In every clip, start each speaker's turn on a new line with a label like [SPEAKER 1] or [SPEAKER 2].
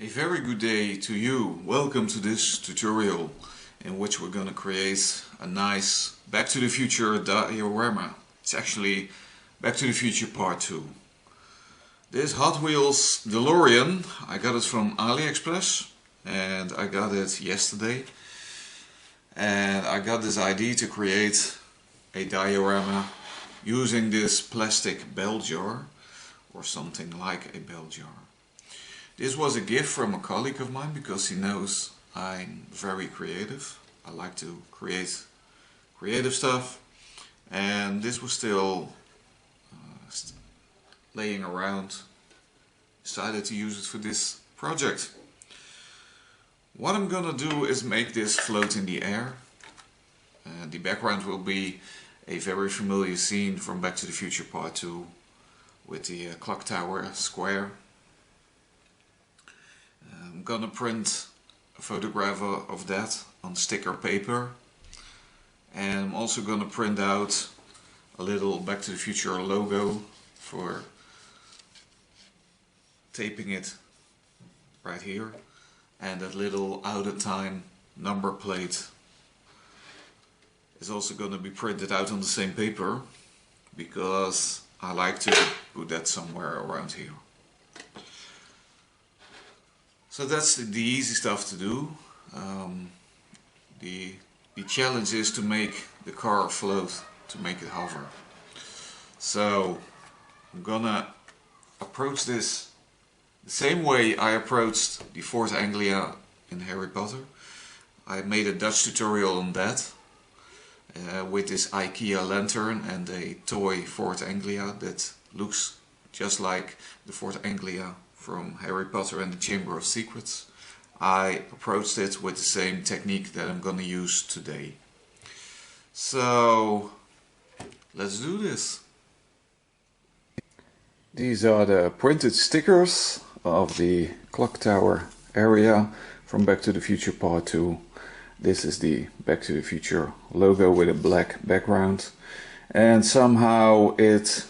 [SPEAKER 1] A very good day to you. Welcome to this tutorial in which we're going to create a nice Back to the Future diorama. It's actually Back to the Future Part 2. This Hot Wheels DeLorean, I got it from AliExpress and I got it yesterday. And I got this idea to create a diorama using this plastic bell jar or something like a bell jar. This was a gift from a colleague of mine because he knows I'm very creative. I like to create creative stuff, and this was still laying around. Decided to use it for this project. What I'm gonna do is make this float in the air. The background will be a very familiar scene from Back to the Future Part 2 with the clock tower square. I'm gonna print a photograph of that on sticker paper, and I'm also gonna print out a little Back to the Future logo for taping it right here, and that little out of time number plate is also gonna be printed out on the same paper because I like to put that somewhere around here. So that's the easy stuff to do. The challenge is to make the car float, to make it hover. So I'm gonna approach this the same way I approached the Fort Anglia in Harry Potter. I made a Dutch tutorial on that with this IKEA lantern and a toy Fort Anglia that looks just like the Fort Anglia from Harry Potter and the Chamber of Secrets. I approached it with the same technique that I'm gonna use today. So let's do this. These are the printed stickers of the clock tower area from Back to the Future Part 2. This is the Back to the Future logo with a black background, and somehow it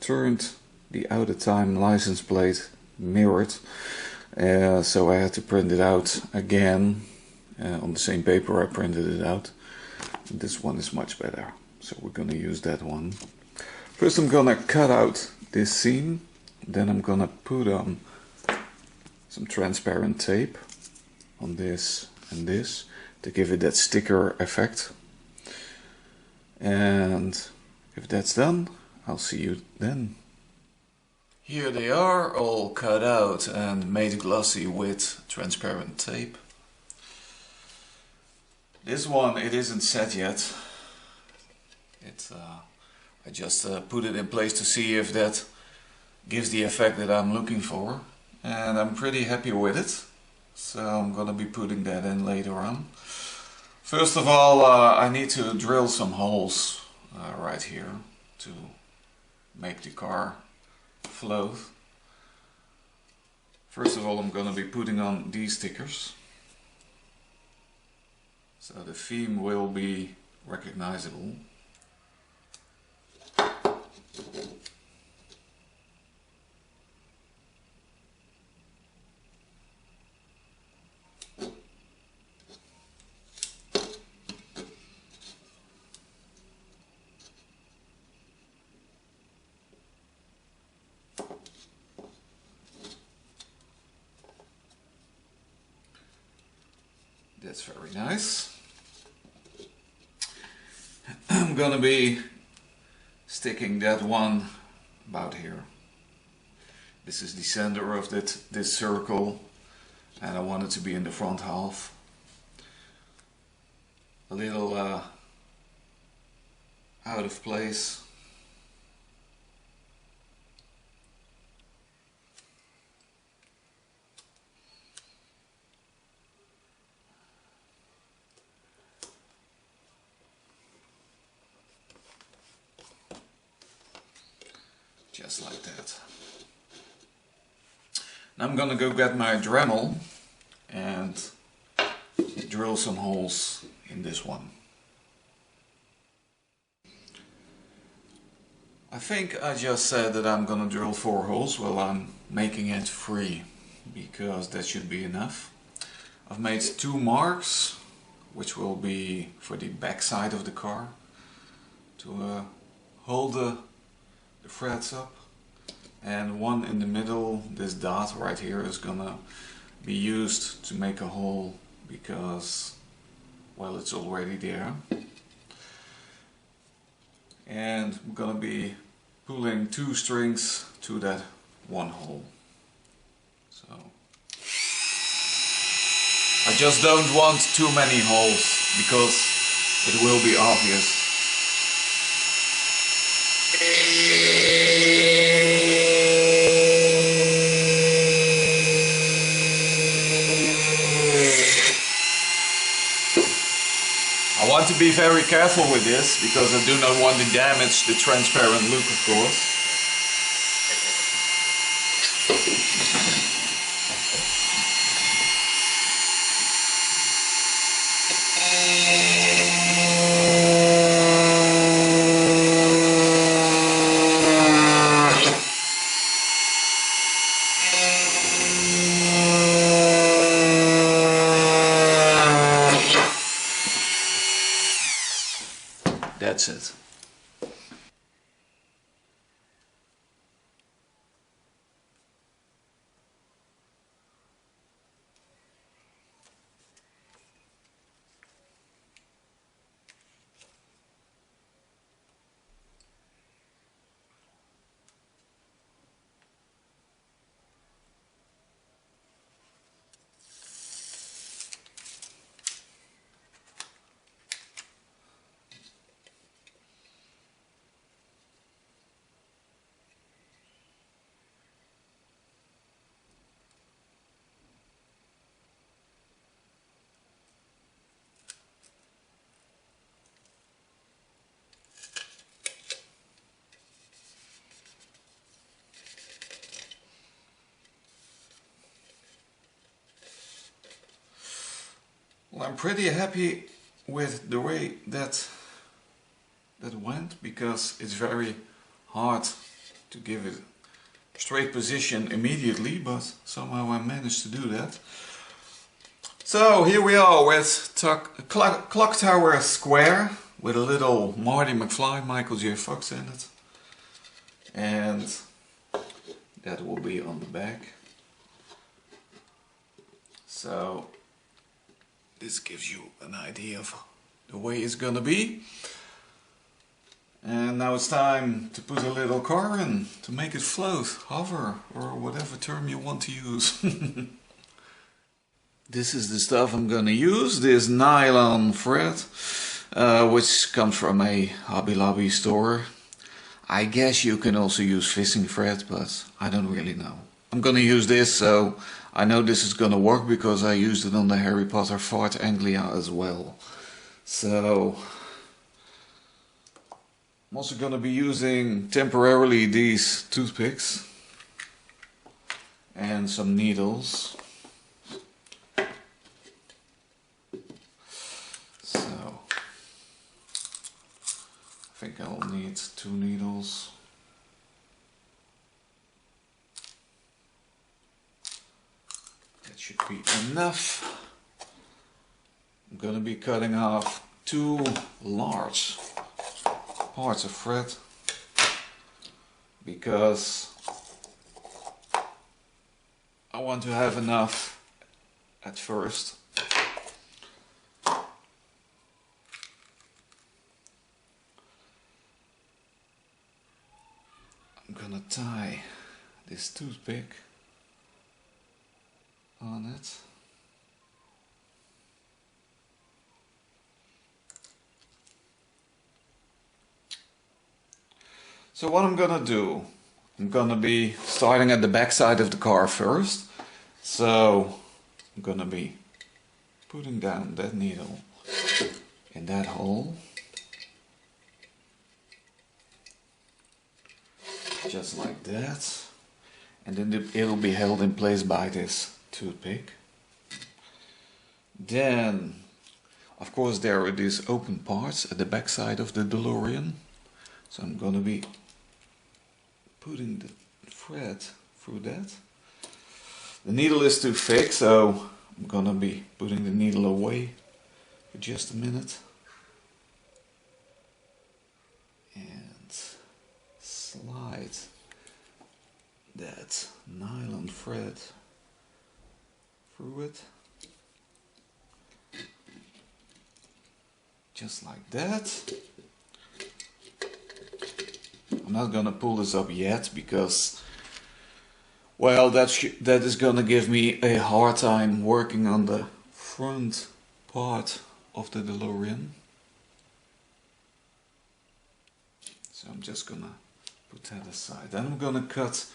[SPEAKER 1] turned the out of time license plate mirrored, so I had to print it out again on the same paper I printed it out. This one is much better, so we're gonna use that one. First I'm gonna cut out this seam, then I'm gonna put on some transparent tape on this and this to give it that sticker effect, and if that's done, I'll see you then. Here they are, all cut out and made glossy with transparent tape. This one, it isn't set yet. I just put it in place to see if that gives the effect that I'm looking for, and I'm pretty happy with it. So I'm gonna be putting that in later on. First of all, I need to drill some holes right here to make the car float. First of all, I'm gonna be putting on these stickers, so the theme will be recognizable. That's very nice. I'm gonna be sticking that one about here. This is the center of this circle, and I want it to be in the front half. A little out of place. Just like that. Now I'm gonna go get my Dremel and drill some holes in this one. I think I just said that I'm gonna drill 4 holes. Well, I'm making it 3 because that should be enough. I've made 2 marks, which will be for the back side of the car to hold the threads up, and one in the middle. This dot right here is gonna be used to make a hole because, well, it's already there. And I'm gonna be pulling 2 strings to that one hole. So I just don't want too many holes because it will be obvious. I want to be very careful with this because I do not want to damage the transparent look, of course. That's it. Well, I'm pretty happy with the way that went, because it's very hard to give it a straight position immediately, but somehow I managed to do that. So here we are with Clock Tower Square with a little Marty McFly, Michael J. Fox in it, and that will be on the back. So this gives you an idea of the way it's gonna be. And now it's time to put a little car in to make it float, hover, or whatever term you want to use. This is the stuff I'm gonna use, this nylon thread, which comes from a Hobby Lobby store. I guess you can also use fishing thread, but I don't really know. I'm gonna use this, so I know this is gonna work because I used it on the Harry Potter Fart Anglia as well. So I'm also gonna be using temporarily these toothpicks and some needles. So I think I'll need 2 needles. That should be enough. I'm gonna be cutting off 2 large parts of thread because I want to have enough at first. I'm gonna tie this toothpick on it. So what I'm gonna do, I'm gonna be starting at the back side of the car first. So I'm gonna be putting down that needle in that hole. Just like that. And then it'll be held in place by this toothpick. Then, of course, there are these open parts at the back side of the DeLorean. So I'm gonna be putting the thread through that. The needle is too thick, so I'm gonna be putting the needle away for just a minute. And slide that nylon thread through it. Just like that. I'm not gonna pull this up yet because, well, that is gonna give me a hard time working on the front part of the DeLorean. So I'm just gonna put that aside. Then I'm gonna cut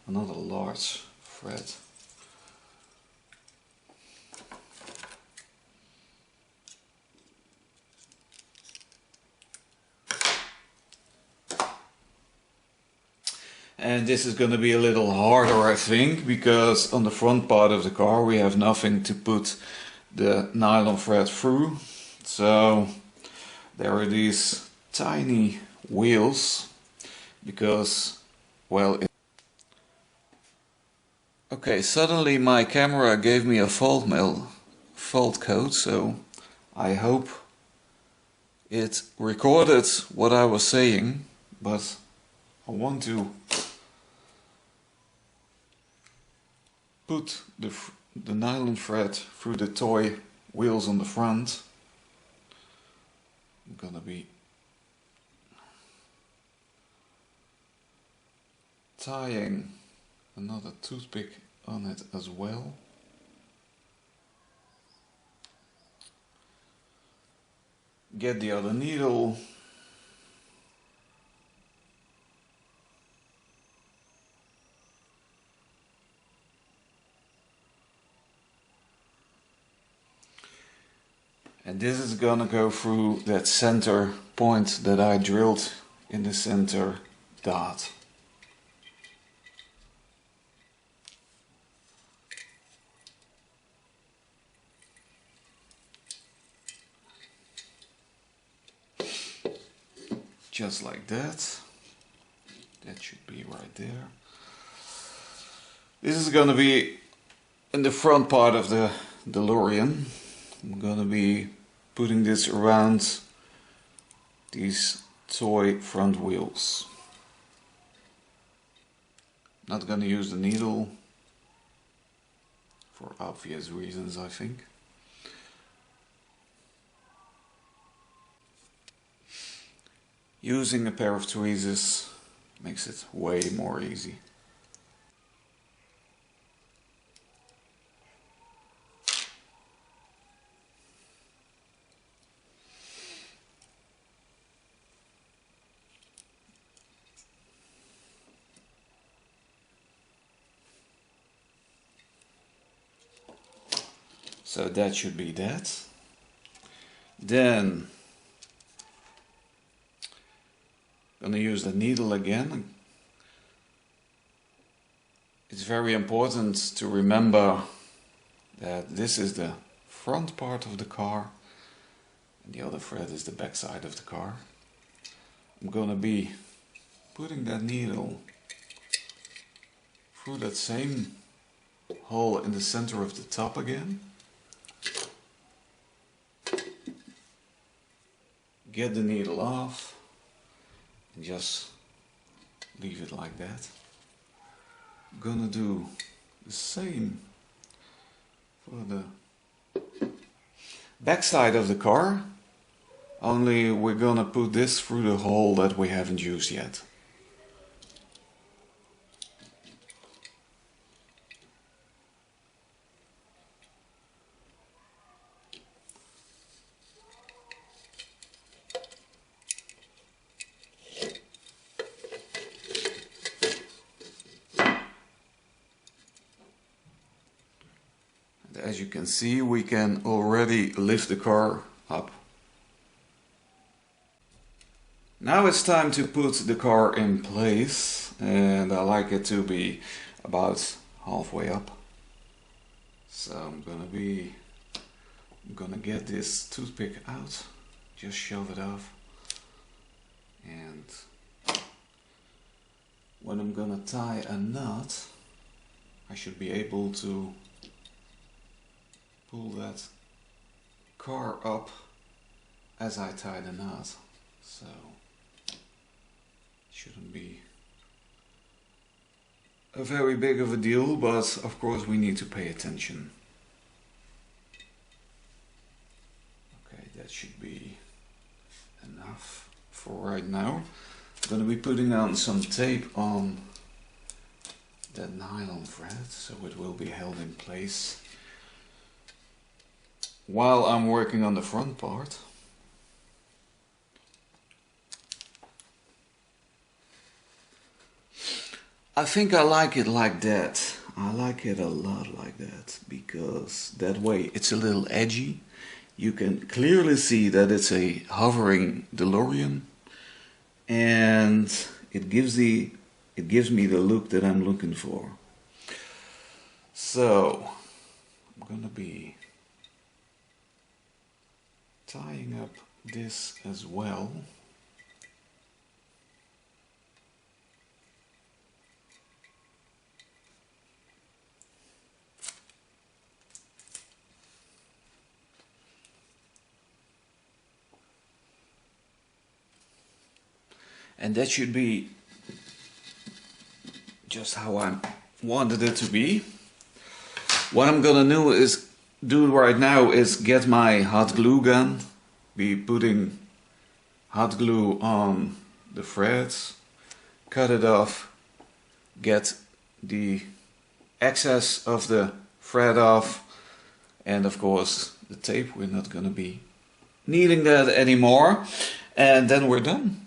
[SPEAKER 1] another large thread. And this is going to be a little harder, I think, because on the front part of the car we have nothing to put the nylon thread through. So there are these tiny wheels, because, well, okay, suddenly my camera gave me a fault code, so I hope it recorded what I was saying, but I want to put the nylon thread through the toy wheels on the front. I'm gonna be tying another toothpick on it as well. Get the other needle. And this is gonna go through that center point that I drilled in the center dot. Just like that. That should be right there. This is gonna be in the front part of the DeLorean. I'm gonna be putting this around these toy front wheels. Not gonna use the needle for obvious reasons, I think. Using a pair of tweezers makes it way more easy. So that should be that. Then I'm gonna use the needle again. It's very important to remember that this is the front part of the car and the other thread is the back side of the car. I'm gonna be putting that needle through that same hole in the center of the top again. Get the needle off and just leave it like that. I'm gonna do the same for the back side of the car, only we're gonna put this through the hole that we haven't used yet. As you can see, we can already lift the car up. Now it's time to put the car in place, and I like it to be about halfway up. So I'm gonna get this toothpick out, just shove it off, and when I'm gonna tie a knot, I should be able to pull that car up as I tie the knot, so shouldn't be a very big of a deal, but of course we need to pay attention. Okay, that should be enough for right now. I'm going to be putting on some tape on that nylon thread so it will be held in place while I'm working on the front part. I think I like it like that. I like it a lot like that, because that way it's a little edgy. You can clearly see that it's a hovering DeLorean, and it gives me the look that I'm looking for. So I'm gonna be tying up this as well. And that should be just how I wanted it to be. What I'm gonna do right now is get my hot glue gun, be putting hot glue on the threads, cut it off, get the excess of the thread off, and of course the tape, we're not gonna be needing that anymore, and then we're done.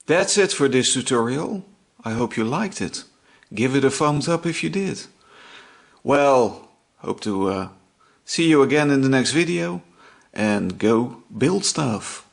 [SPEAKER 1] That's it for this tutorial. I hope you liked it. Give it a thumbs up if you did. Well, hope to see you again in the next video, and go build stuff.